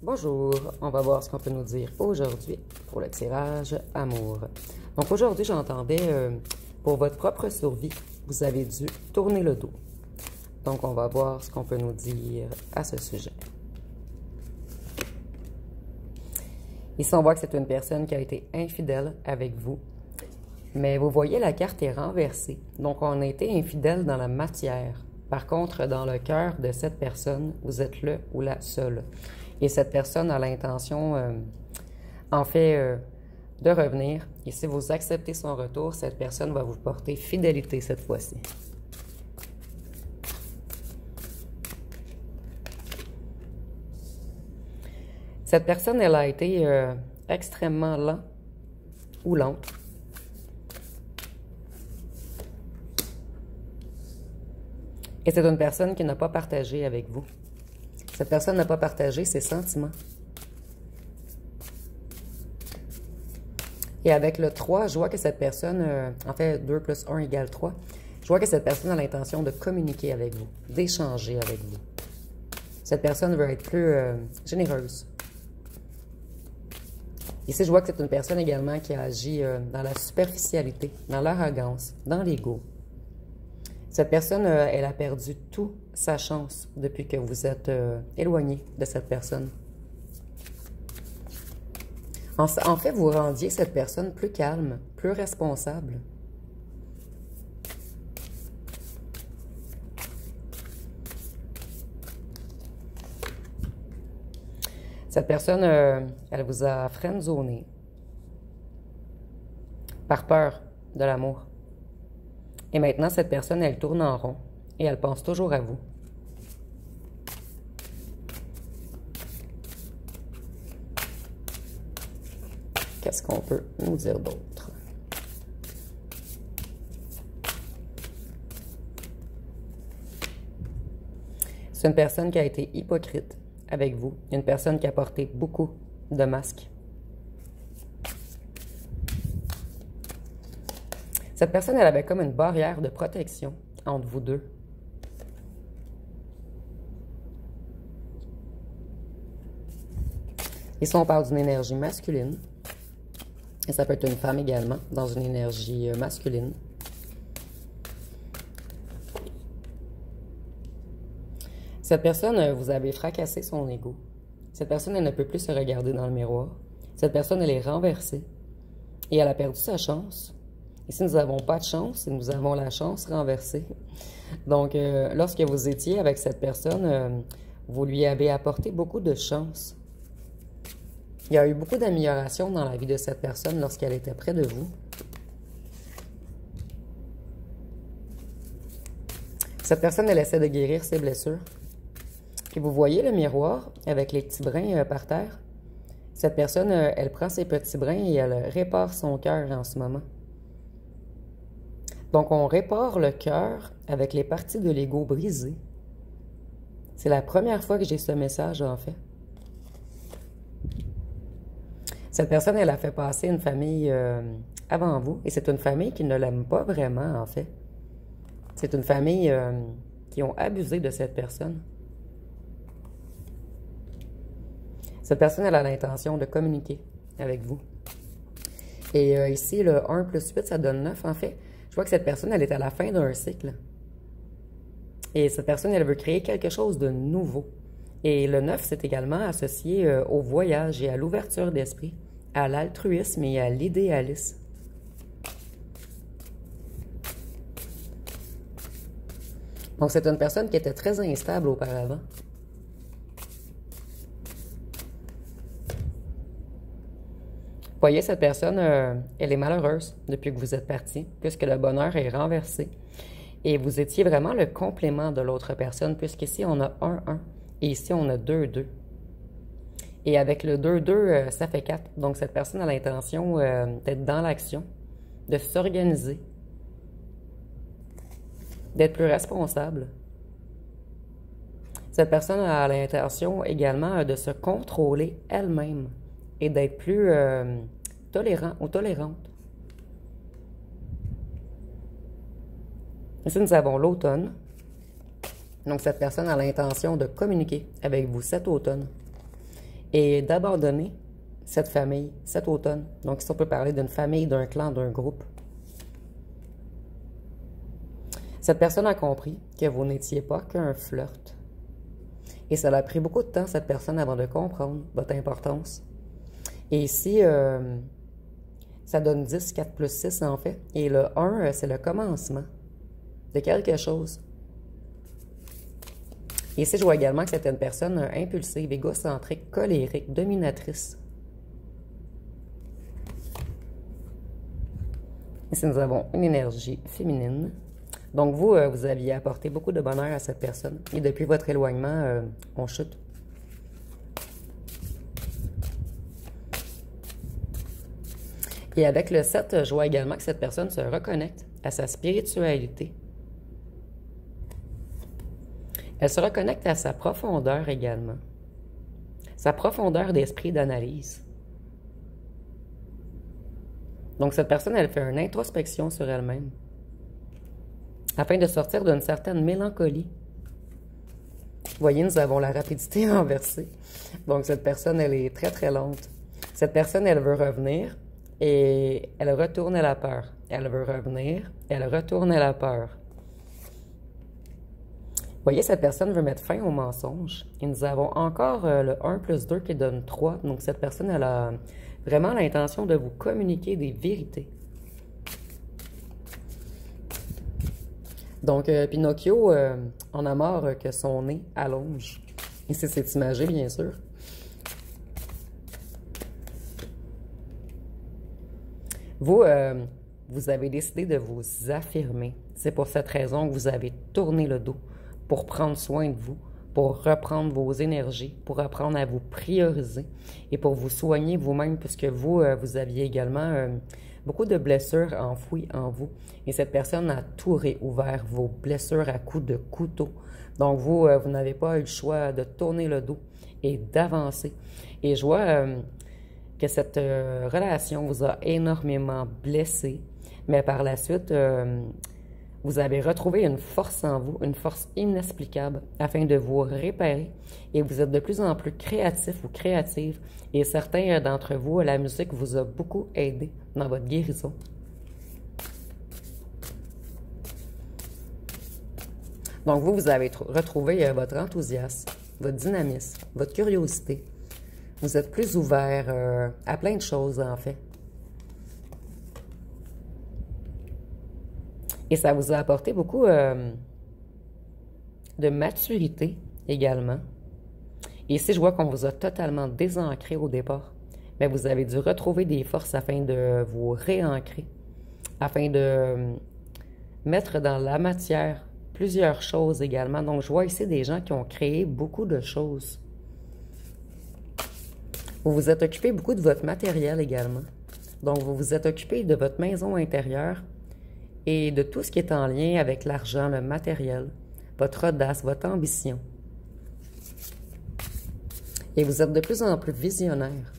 Bonjour, on va voir ce qu'on peut nous dire aujourd'hui pour le tirage amour. Donc aujourd'hui, j'entendais pour votre propre survie, vous avez dû tourner le dos. Donc on va voir ce qu'on peut nous dire à ce sujet. Ici, on voit que c'est une personne qui a été infidèle avec vous. Mais vous voyez, la carte est renversée. Donc on a été infidèle dans la matière. Par contre, dans le cœur de cette personne, vous êtes le ou la seule. Et cette personne a l'intention, en fait, de revenir. Et si vous acceptez son retour, cette personne va vous porter fidélité cette fois-ci. Cette personne, elle a été extrêmement lente ou lente. Et c'est une personne qui n'a pas partagé avec vous. Cette personne n'a pas partagé ses sentiments. Et avec le 3, je vois que cette personne, en fait, 2 plus 1 égale 3, je vois que cette personne a l'intention de communiquer avec vous, d'échanger avec vous. Cette personne veut être plus généreuse. Ici, je vois que c'est une personne également qui agit dans la superficialité, dans l'arrogance, dans l'ego. Cette personne, elle a perdu toute sa chance depuis que vous êtes éloigné de cette personne. En fait, vous rendiez cette personne plus calme, plus responsable. Cette personne, elle vous a friendzoné par peur de l'amour. Et maintenant, cette personne, elle tourne en rond et elle pense toujours à vous. Qu'est-ce qu'on peut nous dire d'autre? C'est une personne qui a été hypocrite avec vous. Une personne qui a porté beaucoup de masques. Cette personne, elle avait comme une barrière de protection entre vous deux. Ici, on parle d'une énergie masculine. Et ça peut être une femme également, dans une énergie masculine. Cette personne, vous avez fracassé son ego. Cette personne, elle ne peut plus se regarder dans le miroir. Cette personne, elle est renversée. Et elle a perdu sa chance. Ici, nous n'avons pas de chance et nous avons la chance renversée. Donc, lorsque vous étiez avec cette personne, vous lui avez apporté beaucoup de chance. Il y a eu beaucoup d'amélioration dans la vie de cette personne lorsqu'elle était près de vous. Cette personne, elle essaie de guérir ses blessures. Puis vous voyez le miroir avec les petits brins par terre. Cette personne, elle prend ses petits brins et elle répare son cœur en ce moment. Donc, on répare le cœur avec les parties de l'ego brisées. C'est la première fois que j'ai ce message, en fait. Cette personne, elle a fait passer une famille avant vous. Et c'est une famille qui ne l'aime pas vraiment, en fait. C'est une famille qui ont abusé de cette personne. Cette personne, elle a l'intention de communiquer avec vous. Et ici, le 1 plus 8, ça donne 9, en fait. Je vois que cette personne, elle est à la fin d'un cycle. Et cette personne, elle veut créer quelque chose de nouveau. Et le 9, c'est également associé au voyage et à l'ouverture d'esprit, à l'altruisme et à l'idéalisme. Donc, c'est une personne qui était très instable auparavant. Vous voyez, cette personne, elle est malheureuse depuis que vous êtes parti, puisque le bonheur est renversé. Et vous étiez vraiment le complément de l'autre personne, puisqu'ici, on a 1-1 et ici, on a 2-2. Et avec le 2-2, ça fait 4. Donc, cette personne a l'intention d'être dans l'action, de s'organiser, d'être plus responsable. Cette personne a l'intention également de se contrôler elle-même et d'être plus tolérant ou tolérante. Ici, nous avons l'automne. Donc, cette personne a l'intention de communiquer avec vous cet automne. et d'abandonner cette famille cet automne. Donc, ici, on peut parler d'une famille, d'un clan, d'un groupe. Cette personne a compris que vous n'étiez pas qu'un flirt. Et ça a pris beaucoup de temps, cette personne, avant de comprendre votre importance. Et ici, ça donne 10, 4 plus 6 en fait. Et le 1, c'est le commencement de quelque chose. Et ici, je vois également que c'était une personne impulsive, égocentrique, colérique, dominatrice. Ici, nous avons une énergie féminine. Donc, vous, vous aviez apporté beaucoup de bonheur à cette personne. Et depuis votre éloignement, on chute. Et avec le 7, je vois également que cette personne se reconnecte à sa spiritualité. Elle se reconnecte à sa profondeur également. Sa profondeur d'esprit d'analyse. Donc, cette personne, elle fait une introspection sur elle-même afin de sortir d'une certaine mélancolie. Vous voyez, nous avons la rapidité inversée. Donc, cette personne, elle est très, très lente. Cette personne, elle veut revenir et elle retourne à la peur. Elle veut revenir, elle retourne à la peur. Vous voyez, cette personne veut mettre fin au mensonge. Et nous avons encore le 1 plus 2 qui donne 3. Donc, cette personne, elle a vraiment l'intention de vous communiquer des vérités. Donc, Pinocchio en a marre que son nez allonge. Ici, c'est imagé, bien sûr. Vous, vous avez décidé de vous affirmer. C'est pour cette raison que vous avez tourné le dos pour prendre soin de vous, pour reprendre vos énergies, pour apprendre à vous prioriser et pour vous soigner vous-même, puisque vous, vous aviez également beaucoup de blessures enfouies en vous. Et cette personne a tout réouvert vos blessures à coups de couteau. Donc, vous, vous n'avez pas eu le choix de tourner le dos et d'avancer. Et je vois que cette relation vous a énormément blessé, mais par la suite, vous avez retrouvé une force en vous, une force inexplicable afin de vous réparer et vous êtes de plus en plus créatif ou créative et certains d'entre vous, la musique vous a beaucoup aidé dans votre guérison. Donc vous, vous avez retrouvé votre enthousiasme, votre dynamisme, votre curiosité. Vous êtes plus ouvert à plein de choses en fait. Et ça vous a apporté beaucoup de maturité également. Et ici, je vois qu'on vous a totalement désancré au départ. Mais vous avez dû retrouver des forces afin de vous réancrer, afin de mettre dans la matière plusieurs choses également. Donc, je vois ici des gens qui ont créé beaucoup de choses. Vous vous êtes occupé beaucoup de votre matériel également. Donc, vous vous êtes occupé de votre maison intérieure et de tout ce qui est en lien avec l'argent, le matériel, votre audace, votre ambition. Et vous êtes de plus en plus visionnaire.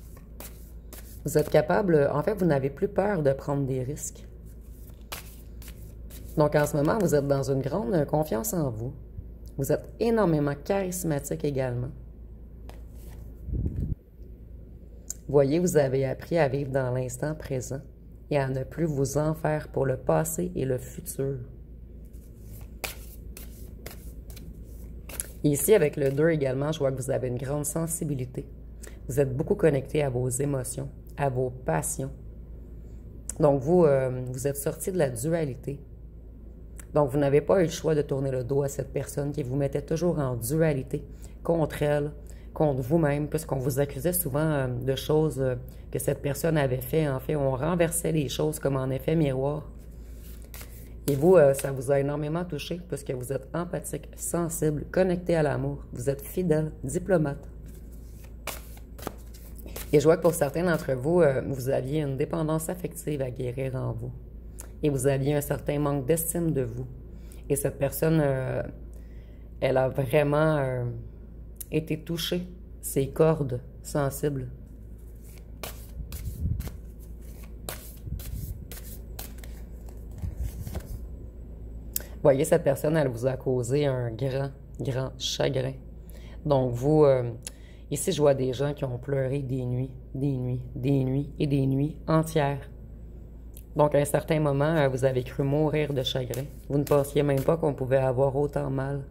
Vous êtes capable, en fait, vous n'avez plus peur de prendre des risques. Donc, en ce moment, vous êtes dans une grande confiance en vous. Vous êtes énormément charismatique également. Voyez, vous avez appris à vivre dans l'instant présent et à ne plus vous en faire pour le passé et le futur. Et ici, avec le 2 également, je vois que vous avez une grande sensibilité. Vous êtes beaucoup connecté à vos émotions, à vos passions. Donc, vous, vous êtes sorti de la dualité. Donc, vous n'avez pas eu le choix de tourner le dos à cette personne qui vous mettait toujours en dualité contre elle, contre vous-même, puisqu'on vous accusait souvent de choses que cette personne avait fait. En fait, on renversait les choses comme en effet miroir. Et vous, ça vous a énormément touché, puisque vous êtes empathique, sensible, connecté à l'amour. Vous êtes fidèle, diplomate. Et je vois que pour certains d'entre vous, vous aviez une dépendance affective à guérir en vous. Et vous aviez un certain manque d'estime de vous. Et cette personne, elle a vraiment été touchée, ses cordes sensibles. Voyez, cette personne, elle vous a causé un grand, grand chagrin. Donc, vous, Ici, je vois des gens qui ont pleuré des nuits, des nuits, des nuits et des nuits entières. Donc, à un certain moment, vous avez cru mourir de chagrin. Vous ne pensiez même pas qu'on pouvait avoir autant mal.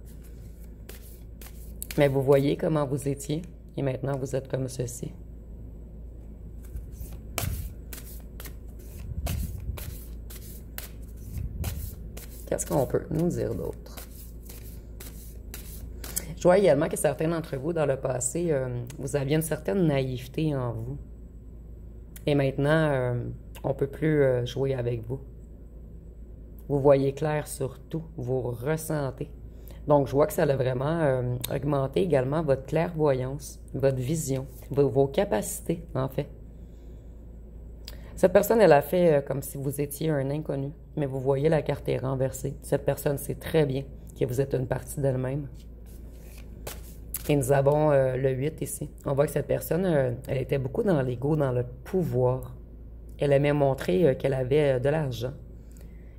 Mais vous voyez comment vous étiez, et maintenant vous êtes comme ceci. Qu'est-ce qu'on peut nous dire d'autre? Je vois également que certains d'entre vous, dans le passé, vous aviez une certaine naïveté en vous. Et maintenant, on ne peut plus jouer avec vous. Vous voyez clair sur tout, vous ressentez. Donc, je vois que ça a vraiment augmenté également votre clairvoyance, votre vision, vos capacités, en fait. Cette personne, elle a fait comme si vous étiez un inconnu, mais vous voyez la carte est renversée. Cette personne sait très bien que vous êtes une partie d'elle-même. Et nous avons le 8 ici. On voit que cette personne, elle était beaucoup dans l'ego, dans le pouvoir. Elle aimait montrer qu'elle avait de l'argent.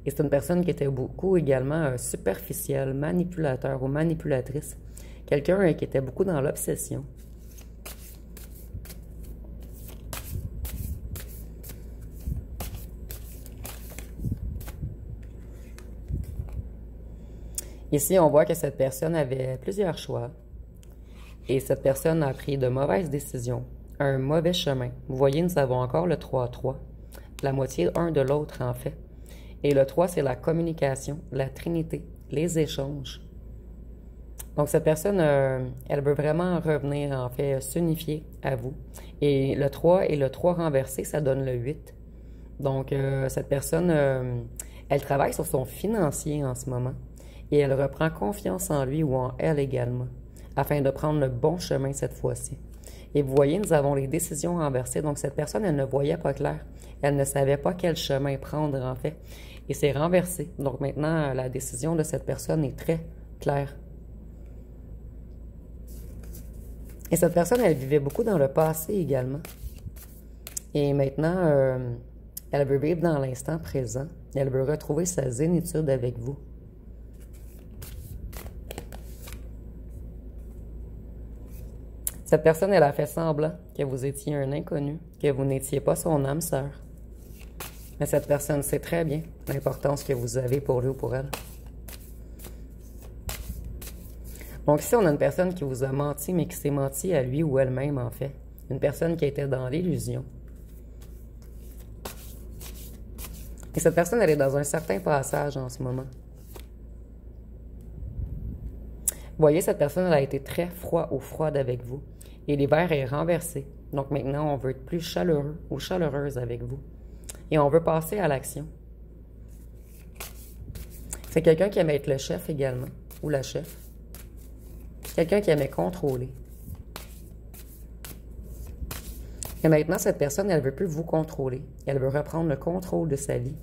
Et c'est une personne qui était beaucoup également superficielle, manipulateur ou manipulatrice. Quelqu'un qui était beaucoup dans l'obsession. Ici, on voit que cette personne avait plusieurs choix. Et cette personne a pris de mauvaises décisions, un mauvais chemin. Vous voyez, nous avons encore le 3-3, la moitié un de l'autre en fait. Et le 3, c'est la communication, la trinité, les échanges. Donc cette personne, elle veut vraiment revenir, en fait, s'unifier à vous. Et le 3 et le 3 renversé, ça donne le 8. Donc cette personne, elle travaille sur son financier en ce moment. Et elle reprend confiance en lui ou en elle également, afin de prendre le bon chemin cette fois-ci. Et vous voyez, nous avons les décisions renversées. Donc, cette personne, elle ne voyait pas clair. Elle ne savait pas quel chemin prendre, en fait. Et c'est renversé. Donc, maintenant, la décision de cette personne est très claire. Et cette personne, elle vivait beaucoup dans le passé également. Et maintenant, elle veut vivre dans l'instant présent. Elle veut retrouver sa zénitude avec vous. Cette personne, elle a fait semblant que vous étiez un inconnu, que vous n'étiez pas son âme sœur. Mais cette personne sait très bien l'importance que vous avez pour lui ou pour elle. Donc ici, on a une personne qui vous a menti, mais qui s'est menti à lui ou elle-même, en fait. Une personne qui était dans l'illusion. Et cette personne, elle est dans un certain passage en ce moment. Vous voyez, cette personne, elle a été très froid ou froide avec vous. Et l'hiver est renversé. Donc maintenant, on veut être plus chaleureux ou chaleureuse avec vous. Et on veut passer à l'action. C'est quelqu'un qui aimait être le chef également, ou la chef. Quelqu'un qui aimait contrôler. Et maintenant, cette personne, elle ne veut plus vous contrôler. Elle veut reprendre le contrôle de sa vie.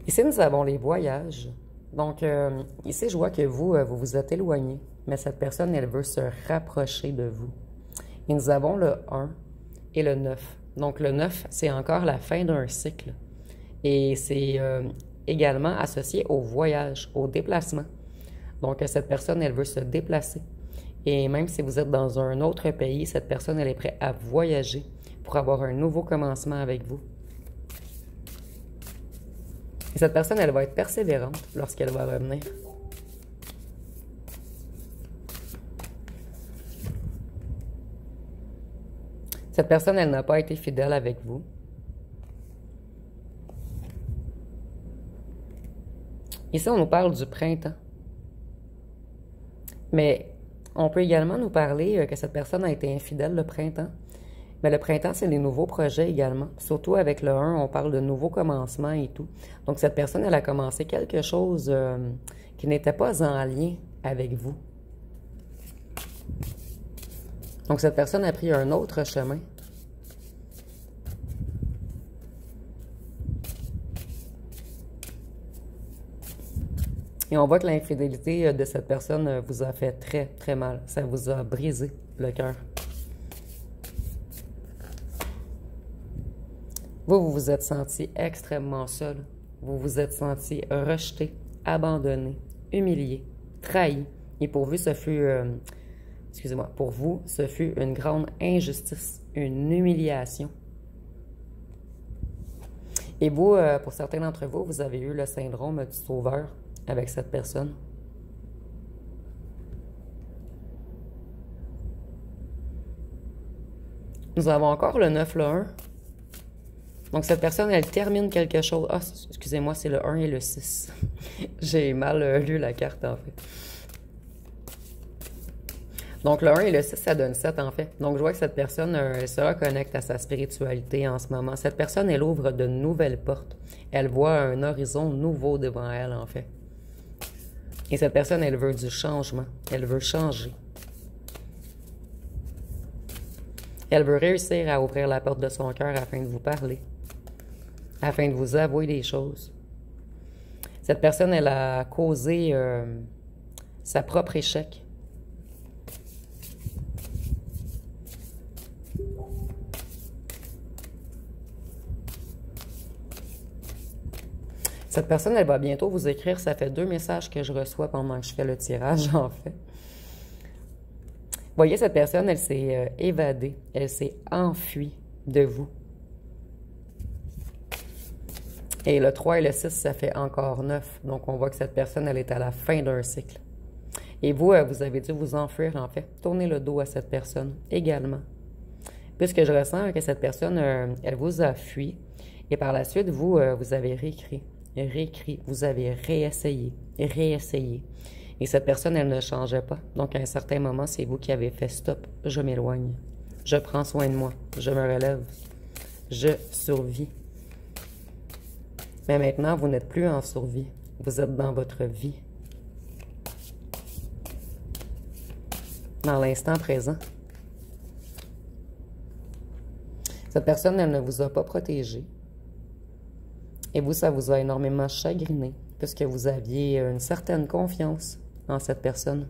Ici, nous avons les voyages. Donc, ici, je vois que vous vous êtes éloigné, mais cette personne, elle veut se rapprocher de vous. Et nous avons le 1 et le 9. Donc, le 9, c'est encore la fin d'un cycle. Et c'est également associé au voyage, au déplacement. Donc, cette personne, elle veut se déplacer. Et même si vous êtes dans un autre pays, cette personne, elle est prête à voyager pour avoir un nouveau commencement avec vous. Et cette personne, elle va être persévérante lorsqu'elle va revenir. Cette personne, elle n'a pas été fidèle avec vous. Ici, on nous parle du printemps. Mais on peut également nous parler que cette personne a été infidèle le printemps. Mais le printemps, c'est les nouveaux projets également. Surtout avec le 1, on parle de nouveaux commencements et tout. Donc, cette personne, elle a commencé quelque chose qui n'était pas en lien avec vous. Donc, cette personne a pris un autre chemin. Et on voit que l'infidélité de cette personne vous a fait très, très mal. Ça vous a brisé le cœur. Vous vous êtes senti extrêmement seul. Vous vous êtes senti rejeté, abandonné, humilié, trahi. Et pour vous, excusez-moi, pour vous, ce fut une grande injustice, une humiliation. Et vous, pour certains d'entre vous, vous avez eu le syndrome du sauveur avec cette personne. Nous avons encore le 9, le 1. Donc, cette personne, elle termine quelque chose. Ah, excusez-moi, c'est le 1 et le 6. J'ai mal lu la carte, en fait. Donc, le 1 et le 6, ça donne 7, en fait. Donc, je vois que cette personne, elle se reconnecte à sa spiritualité en ce moment. Cette personne, elle ouvre de nouvelles portes. Elle voit un horizon nouveau devant elle, en fait. Et cette personne, elle veut du changement. Elle veut changer. Elle veut réussir à ouvrir la porte de son cœur afin de vous parler, afin de vous avouer des choses. Cette personne, elle a causé sa propre échec. Cette personne, elle va bientôt vous écrire. Ça fait 2 messages que je reçois pendant que je fais le tirage, en fait. Vous voyez, cette personne, elle s'est évadée. Elle s'est enfuie de vous. Et le 3 et le 6, ça fait encore 9. Donc, on voit que cette personne, elle est à la fin d'un cycle. Et vous, vous avez dû vous enfuir, en fait. Tournez le dos à cette personne également. Puisque je ressens que cette personne, elle vous a fui. Et par la suite, vous, vous avez réécrit, vous avez réessayé, réessayé. Et cette personne, elle ne changeait pas. Donc, à un certain moment, c'est vous qui avez fait stop, je m'éloigne. Je prends soin de moi, je me relève, je survis. Mais maintenant, vous n'êtes plus en survie. Vous êtes dans votre vie. Dans l'instant présent. Cette personne, elle ne vous a pas protégé. Et vous, ça vous a énormément chagriné, puisque vous aviez une certaine confiance en cette personne.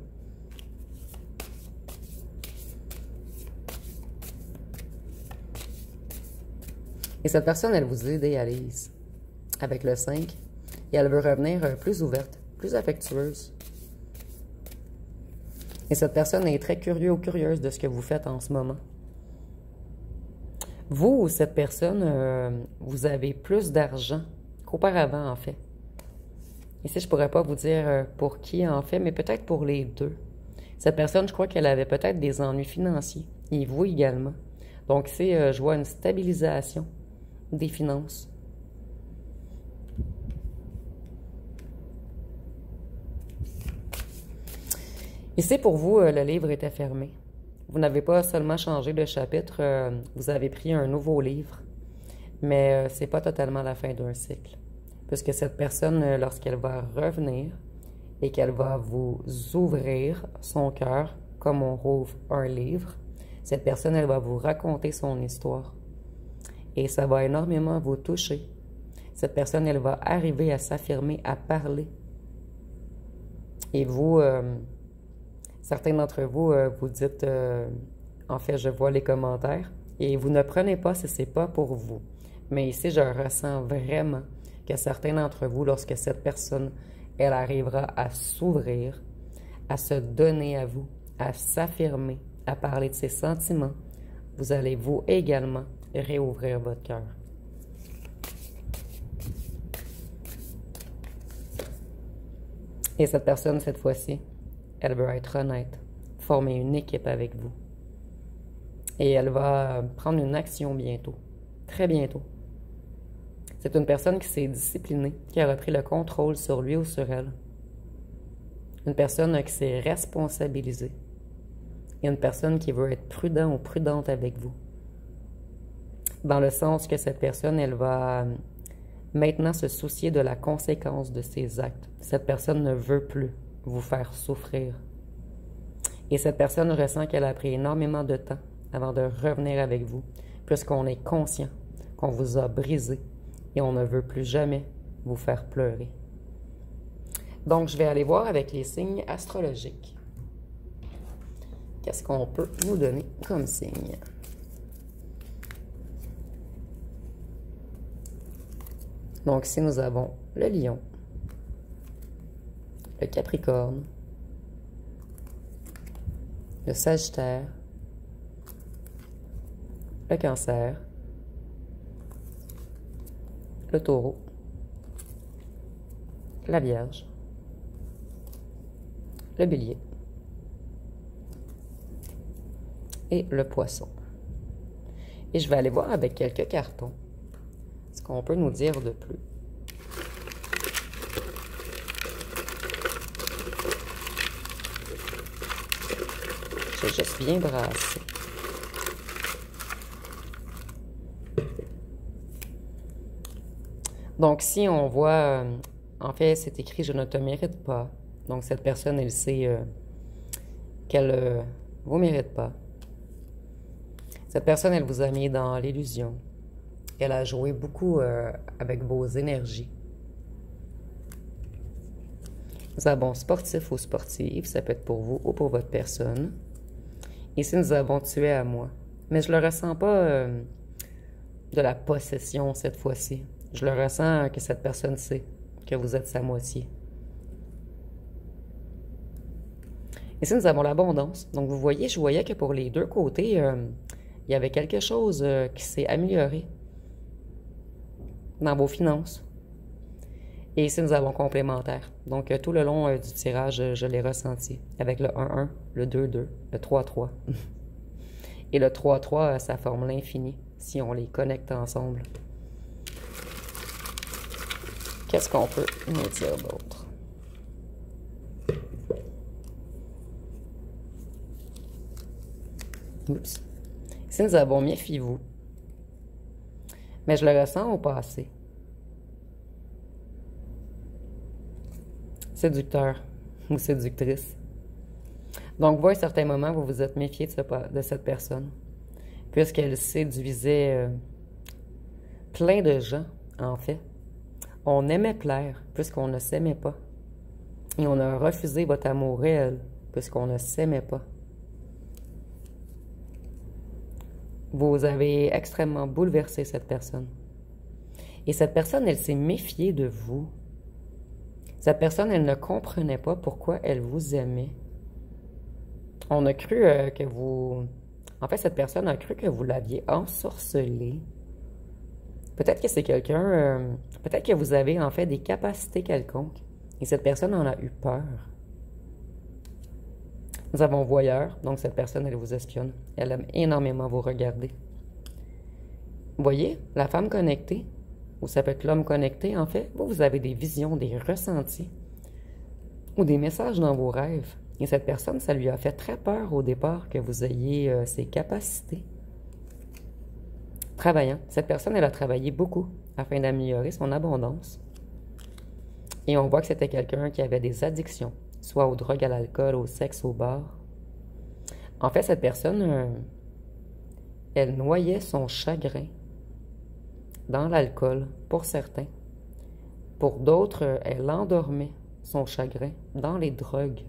Et cette personne, elle vous idéalise avec le 5, et elle veut revenir plus ouverte, plus affectueuse. Et cette personne est très curieux ou curieuse de ce que vous faites en ce moment. Vous ou cette personne, vous avez plus d'argent qu'auparavant, en fait. Ici, je ne pourrais pas vous dire pour qui, en fait, mais peut-être pour les deux. Cette personne, je crois qu'elle avait peut-être des ennuis financiers, et vous également. Donc, ici, je vois une stabilisation des finances. Ici, pour vous, le livre était fermé. Vous n'avez pas seulement changé de chapitre, vous avez pris un nouveau livre, mais ce n'est pas totalement la fin d'un cycle. Puisque cette personne, lorsqu'elle va revenir et qu'elle va vous ouvrir son cœur, comme on rouvre un livre, cette personne, elle va vous raconter son histoire. Et ça va énormément vous toucher. Cette personne, elle va arriver à s'affirmer, à parler. Et vous... certains d'entre vous, vous dites, en fait, je vois les commentaires, et vous ne prenez pas si ce n'est pas pour vous. Mais ici, je ressens vraiment que certains d'entre vous, lorsque cette personne, elle arrivera à s'ouvrir, à se donner à vous, à s'affirmer, à parler de ses sentiments, vous allez vous également réouvrir votre cœur. Et cette personne, cette fois-ci, elle veut être honnête, former une équipe avec vous. Et elle va prendre une action bientôt, très bientôt. C'est une personne qui s'est disciplinée, qui a repris le contrôle sur lui ou sur elle. Une personne qui s'est responsabilisée. Et une personne qui veut être prudent ou prudente avec vous. Dans le sens que cette personne, elle va maintenant se soucier de la conséquence de ses actes. Cette personne ne veut plus vous faire souffrir. Et cette personne ressent qu'elle a pris énormément de temps avant de revenir avec vous, puisqu'on est conscient qu'on vous a brisé et on ne veut plus jamais vous faire pleurer. Donc, je vais aller voir avec les signes astrologiques. Qu'est-ce qu'on peut vous donner comme signe? Donc, ici, nous avons le Lion, le Capricorne, le Sagittaire, le Cancer, le Taureau, la Vierge, le Bélier et le Poisson. Et je vais aller voir avec quelques cartons ce qu'on peut nous dire de plus. J'ai juste bien brassé. Donc, si on voit, en fait, c'est écrit « Je ne te mérite pas ». Donc, cette personne, elle sait qu'elle ne vous mérite pas. Cette personne, elle vous a mis dans l'illusion. Elle a joué beaucoup avec vos énergies. Nous avons sportif ou sportive, ça peut être pour vous ou pour votre personne. Ici, nous avons tué à moi. Mais je ne le ressens pas de la possession cette fois-ci. Je le ressens que cette personne sait que vous êtes sa moitié. Ici, nous avons l'abondance. Donc, vous voyez, je voyais que pour les deux côtés, il y avait quelque chose qui s'est amélioré dans vos finances. Et ici, nous avons complémentaire. Donc, tout le long du tirage, je l'ai ressenti. Avec le 1-1, le 2-2, le 3-3. Et le 3-3, ça forme l'infini, si on les connecte ensemble. Qu'est-ce qu'on peut nous dire d'autre? Oups. Ici, nous avons méfiez-vous. Mais je le ressens au passé. Séducteur ou séductrice. Donc, vous, à un certain moment, vous vous êtes méfié de cette personne, puisqu'elle séduisait plein de gens, en fait. On aimait plaire, puisqu'on ne s'aimait pas. Et on a refusé votre amour réel, puisqu'on ne s'aimait pas. Vous avez extrêmement bouleversé cette personne. Et cette personne, elle s'est méfiée de vous. Cette personne, elle ne comprenait pas pourquoi elle vous aimait. On a cru que vous... En fait, cette personne a cru que vous l'aviez ensorcelé. Peut-être que c'est quelqu'un... peut-être que vous avez en fait des capacités quelconques. Et cette personne en a eu peur. Nous avons voyeur, donc cette personne, elle vous espionne. Elle aime énormément vous regarder. Vous voyez, la femme connectée, ou ça peut être l'homme connecté, en fait, vous avez des visions, des ressentis, ou des messages dans vos rêves. Et cette personne, ça lui a fait très peur au départ que vous ayez ces capacités. Travaillant. Cette personne, elle a travaillé beaucoup afin d'améliorer son abondance. Et on voit que c'était quelqu'un qui avait des addictions, soit aux drogues, à l'alcool, au sexe, au bar. En fait, cette personne, elle noyait son chagrin dans l'alcool, pour certains. Pour d'autres, elle endormait son chagrin dans les drogues.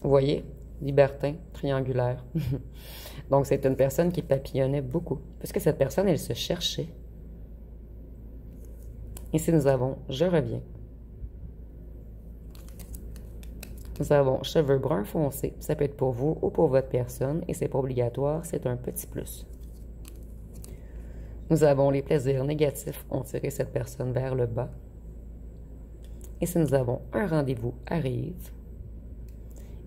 Vous voyez? Libertin, triangulaire. Donc, c'est une personne qui papillonnait beaucoup. Puisque cette personne, elle se cherchait. Ici, nous avons « Je reviens ». Nous avons « Cheveux bruns foncés ». Ça peut être pour vous ou pour votre personne. Et c'est pas obligatoire, c'est un petit plus. Nous avons les plaisirs négatifs. On tirait cette personne vers le bas. Ici, nous avons « Un rendez-vous arrive ».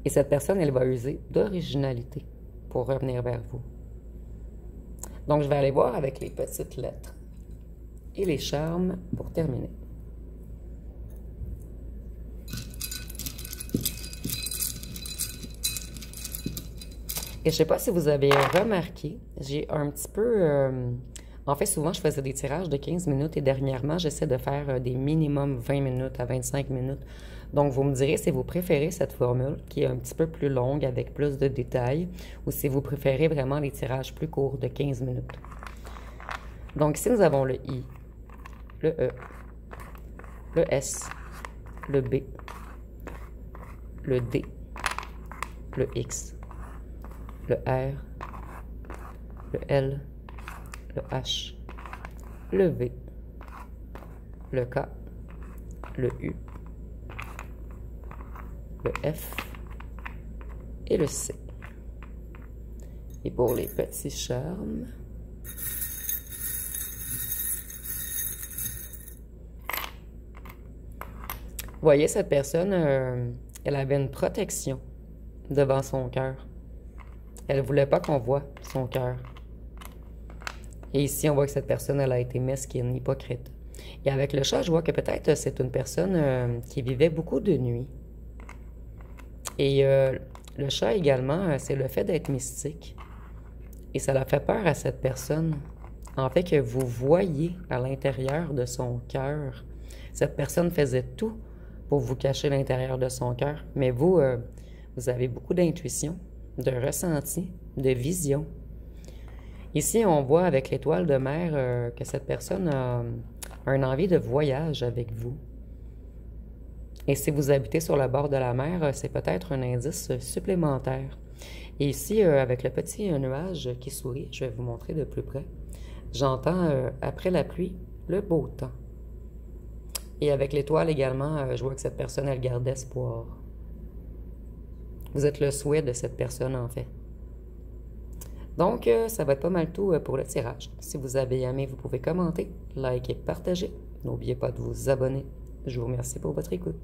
Et cette personne, elle va user d'originalité pour revenir vers vous. Donc, je vais aller voir avec les petites lettres et les charmes pour terminer. Et je ne sais pas si vous avez remarqué, j'ai un petit peu... en fait, souvent, je faisais des tirages de 15 minutes et dernièrement, j'essaie de faire des minimums 20 minutes à 25 minutes. Donc, vous me direz si vous préférez cette formule qui est un petit peu plus longue avec plus de détails ou si vous préférez vraiment les tirages plus courts de 15 minutes. Donc, ici, nous avons le I, le E, le S, le B, le D, le X, le R, le L, le H, le V, le K, le U, le F et le C. Et pour les petits charmes, vous voyez, cette personne, elle avait une protection devant son cœur. Elle ne voulait pas qu'on voie son cœur. Et ici, on voit que cette personne, elle a été mesquine, hypocrite. Et avec le chat, je vois que peut-être c'est une personne qui vivait beaucoup de nuit. Et le chat également, c'est le fait d'être mystique. Et ça l'a fait peur à cette personne. En fait, que vous voyez à l'intérieur de son cœur. Cette personne faisait tout pour vous cacher l'intérieur de son cœur. Mais vous, vous avez beaucoup d'intuition, de ressenti, de vision. Ici, on voit avec l'étoile de mer que cette personne a une envie de voyage avec vous. Et si vous habitez sur le bord de la mer, c'est peut-être un indice supplémentaire. Et ici, avec le petit nuage qui sourit, je vais vous montrer de plus près. J'entends, après la pluie, le beau temps. Et avec l'étoile également, je vois que cette personne, elle garde espoir. Vous êtes le souhait de cette personne, en fait. Donc, ça va être pas mal tout pour le tirage. Si vous avez aimé, vous pouvez commenter, liker, partager. N'oubliez pas de vous abonner. Je vous remercie pour votre écoute.